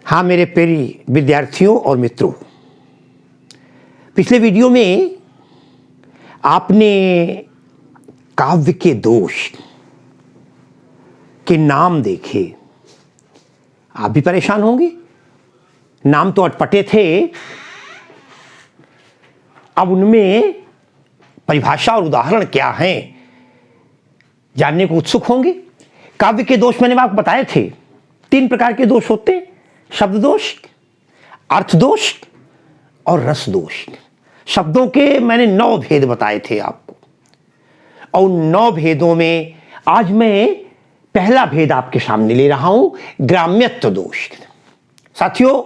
हाँ मेरे प्यारे विद्यार्थियों और मित्रों, पिछले वीडियो में आपने काव्य के दोष के नाम देखे। आप भी परेशान होंगे, नाम तो अटपटे थे, अब उनमें परिभाषा और उदाहरण क्या हैं जानने को उत्सुक होंगे। काव्य के दोष मैंने आपको बताए थे, 3 प्रकार के दोष होते हैं: शब्द दोष, अर्थ दोष और रस दोष। शब्दों के मैंने 9 भेद बताए थे आपको, और 9 भेदों में आज मैं पहला भेद आपके सामने ले रहा हूं, ग्राम्यत्व दोष। साथियों,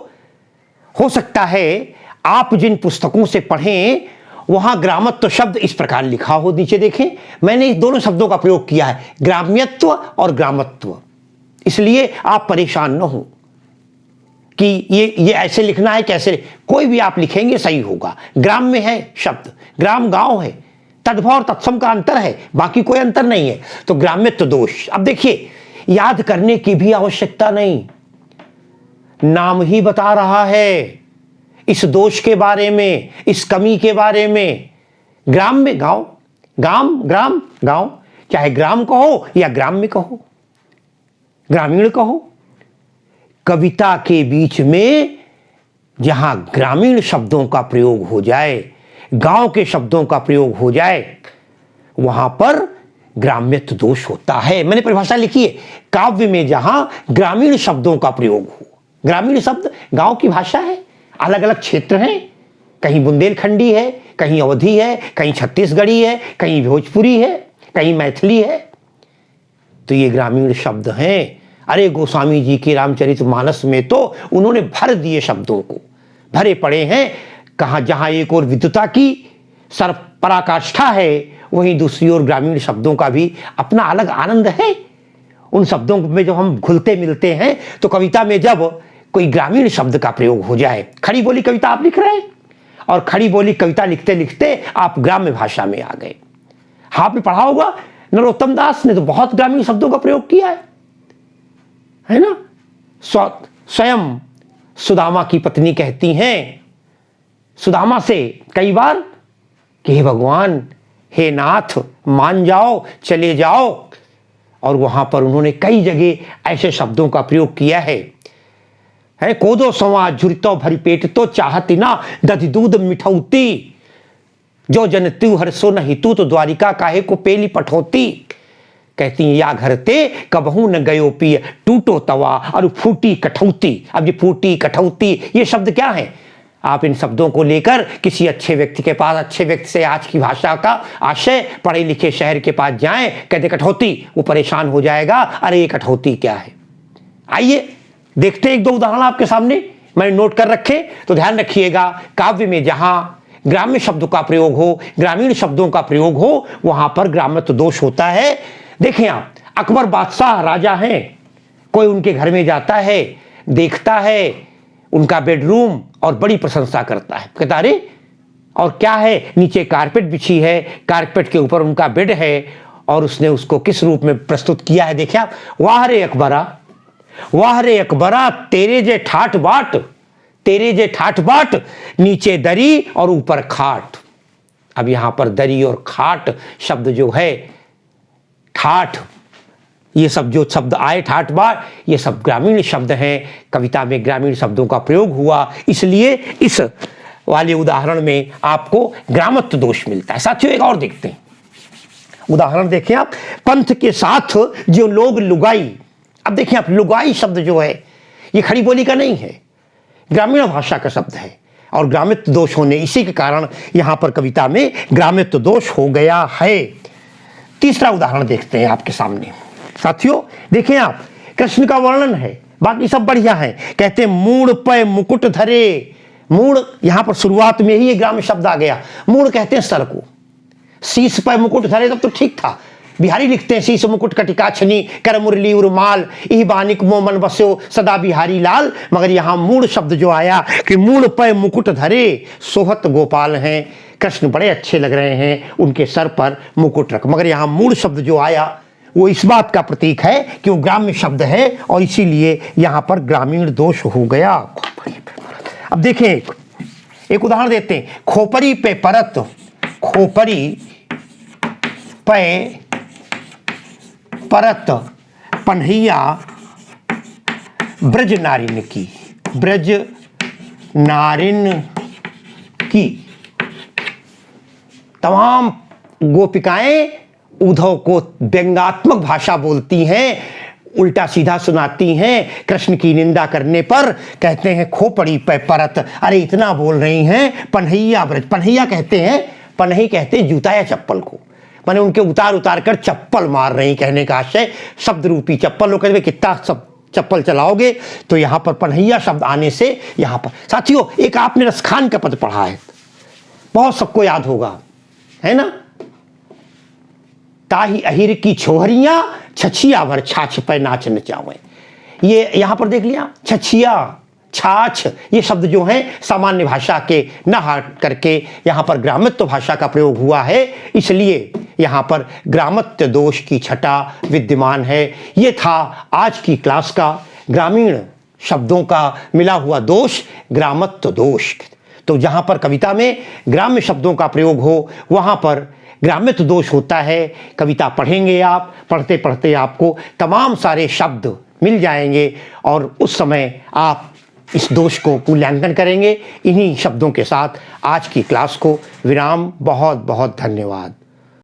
हो सकता है आप जिन पुस्तकों से पढ़ें वहां ग्रामत्व शब्द इस प्रकार लिखा हो, नीचे देखें, मैंने इस दोनों शब्दों का प्रयोग किया है, ग्राम्यत्व और ग्रामत्व। इसलिए आप परेशान न हो कि ये ऐसे लिखना है कैसे, कोई भी आप लिखेंगे सही होगा। ग्राम में है शब्द, ग्राम गांव है, तद्भव और तत्सम का अंतर है, बाकी कोई अंतर नहीं है। तो ग्राम्यत्व दोष, अब देखिए, याद करने की भी आवश्यकता नहीं, नाम ही बता रहा है इस दोष के बारे में, इस कमी के बारे में। ग्राम में गांव, गांव ग्राम गांव, चाहे ग्राम कहो या ग्राम में कहो, ग्रामीण कहो। कविता के बीच में जहां ग्रामीण शब्दों का प्रयोग हो जाए, गांव के शब्दों का प्रयोग हो जाए, वहां पर ग्राम्यत्व दोष होता है। मैंने परिभाषा लिखी है, काव्य में जहां ग्रामीण शब्दों का प्रयोग हो। ग्रामीण शब्द गांव की भाषा है, अलग अलग क्षेत्र हैं, कहीं बुंदेलखंडी है, कहीं अवधी है, कहीं छत्तीसगढ़ी है, कहीं भोजपुरी है, कहीं मैथिली है, तो ये ग्रामीण शब्द हैं। अरे गोस्वामी जी के रामचरितमानस में तो उन्होंने भर दिए, शब्दों को भरे पड़े हैं। कहाँ जहां एक और विद्वता की सर्व पराकाष्ठा है, वहीं दूसरी ओर ग्रामीण शब्दों का भी अपना अलग आनंद है। उन शब्दों में जब हम घुलते मिलते हैं, तो कविता में जब कोई ग्रामीण शब्द का प्रयोग हो जाए, खड़ी बोली कविता आप लिख रहे हैं और खड़ी बोली कविता लिखते लिखते आप ग्राम्य भाषा में आ गए। आपने पढ़ा होगा, नरोत्तम दास ने तो बहुत ग्रामीण शब्दों का प्रयोग किया है ना। स्वयं सुदामा की पत्नी कहती हैं सुदामा से कई बार कि हे भगवान, हे नाथ, मान जाओ, चले जाओ। और वहां पर उन्होंने कई जगह ऐसे शब्दों का प्रयोग किया है कोदो संवा झुरितो भरी पेट तो चाहती ना दधि दूध मिठौती, जो जन तू हरसो नहीं तू तो द्वारिका काहे को पेली पठौती। कहती हैं या घर ते कबहू न गयो पिय टूटो तवा और फूटी कठौती। अब ये फूटी कठौती ये शब्द क्या है? आप इन शब्दों को लेकर किसी अच्छे व्यक्ति के पास, अच्छे व्यक्ति से आज की भाषा का आशय पढ़े लिखे शहर के पास जाएं, कहते कठौती, वो परेशान हो जाएगा, अरे ये कठौती क्या है। आइए देखते हैं 1-2 उदाहरण आपके सामने मैंने नोट कर रखे, तो ध्यान रखिएगा, काव्य में जहां ग्राम्य शब्द का प्रयोग हो, ग्रामीण शब्दों का प्रयोग हो, वहां पर ग्राम्यत्व दोष होता है। देखें आप, अकबर बादशाह राजा हैं, कोई उनके घर में जाता है, देखता है उनका बेडरूम और बड़ी प्रशंसा करता है, कहता अरे और क्या है, नीचे कारपेट बिछी है, कारपेट के ऊपर उनका बेड है, और उसने उसको किस रूप में प्रस्तुत किया है, देखिए आप, वाह रे अकबरा, वाह रे अकबरा, तेरे जे ठाठ बाट, तेरे जे ठाठ बाट, नीचे दरी और ऊपर खाट। अब यहां पर दरी और खाट शब्द जो है, ठाठ, ये सब जो शब्द आए, ठाठ बाट, ये सब ग्रामीण शब्द हैं। कविता में ग्रामीण शब्दों का प्रयोग हुआ, इसलिए इस वाले उदाहरण में आपको ग्रामत्व दोष मिलता है। साथियों, एक और देखते हैं उदाहरण, देखें आप, पंथ के साथ जो लोग लुगाई। अब देखिए आप, लुगाई शब्द जो है ये खड़ी बोली का नहीं है, ग्रामीण भाषा का शब्द है, और ग्राम्यत्व दोष होने, इसी के कारण यहां पर कविता में ग्राम्यत्व दोष हो गया है। तीसरा उदाहरण देखते हैं आपके सामने। साथियों देखें आप, कृष्ण का वर्णन है, बाकी सब बढ़िया है। कहते हैं मूड़ पे मुकुट धरे, मूड़ यहां पर शुरुआत में ही ये ग्राम्य शब्द आ गया। मूड़ कहते हैं सर को, शीश पे मुकुट धरे तब तो ठीक था, बिहारी लिखते हैं शीश मुकुट कटिका छनी कर मुरली उर्माल, इह बानिक मोमन बस्यो सदा बिहारी लाल। मगर यहां मूड़ शब्द जो आया कि मूड़ पे मुकुट धरे, सोहत गोपाल हैं, कृष्ण बड़े अच्छे लग रहे हैं, उनके सर पर मुकुट रख। मगर यहां मूड़ शब्द जो आया वो इस बात का प्रतीक है कि वो ग्राम्य शब्द है और इसीलिए यहां पर ग्रामीण दोष हो गया। अब देखें एक उदाहरण देते हैं। खोपड़ी पे परत, खोपड़ी पे परत पन्हैया ब्रज नारिन की, ब्रज नारिन की। तमाम गोपिकाएं उद्धव को व्यंग्यात्मक भाषा बोलती हैं, उल्टा सीधा सुनाती हैं। कृष्ण की निंदा करने पर कहते हैं खोपड़ी पे परत, अरे इतना बोल रही हैं। पन्हैया ब्रज, पन्हैया कहते हैं, पन्ही कहते हैं जूता या चप्पल को, माने उनके उतार उतार कर चप्पल मार रही, कहने का आशय शब्द रूपी चप्पल। लोग कहते कितना सब चप्पल चलाओगे, तो यहां पर पन्हैया शब्द आने से यहां पर। साथियों एक आपने रसखान का पद पढ़ा है, बहुत सबको याद होगा, है ना। ताही अहिर की छोहरियां छछिया भर छाछ पे नाच नचावे। ये यहां पर देख लिया, छछिया छाछ, ये शब्द जो हैं सामान्य भाषा के न हट करके यहां पर ग्रामत्व भाषा का प्रयोग हुआ है, इसलिए यहां पर ग्रामत्व दोष की छटा विद्यमान है। ये था आज की क्लास का ग्रामीण शब्दों का मिला हुआ दोष, ग्रामत्व दोष। तो जहां पर कविता में ग्राम्य शब्दों का प्रयोग हो वहां पर ग्राम्यत्व दोष होता है। कविता पढ़ेंगे आप, पढ़ते पढ़ते आपको तमाम सारे शब्द मिल जाएंगे और उस समय आप इस दोष को मूल्यांकन करेंगे। इन्हीं शब्दों के साथ आज की क्लास को विराम। बहुत बहुत धन्यवाद।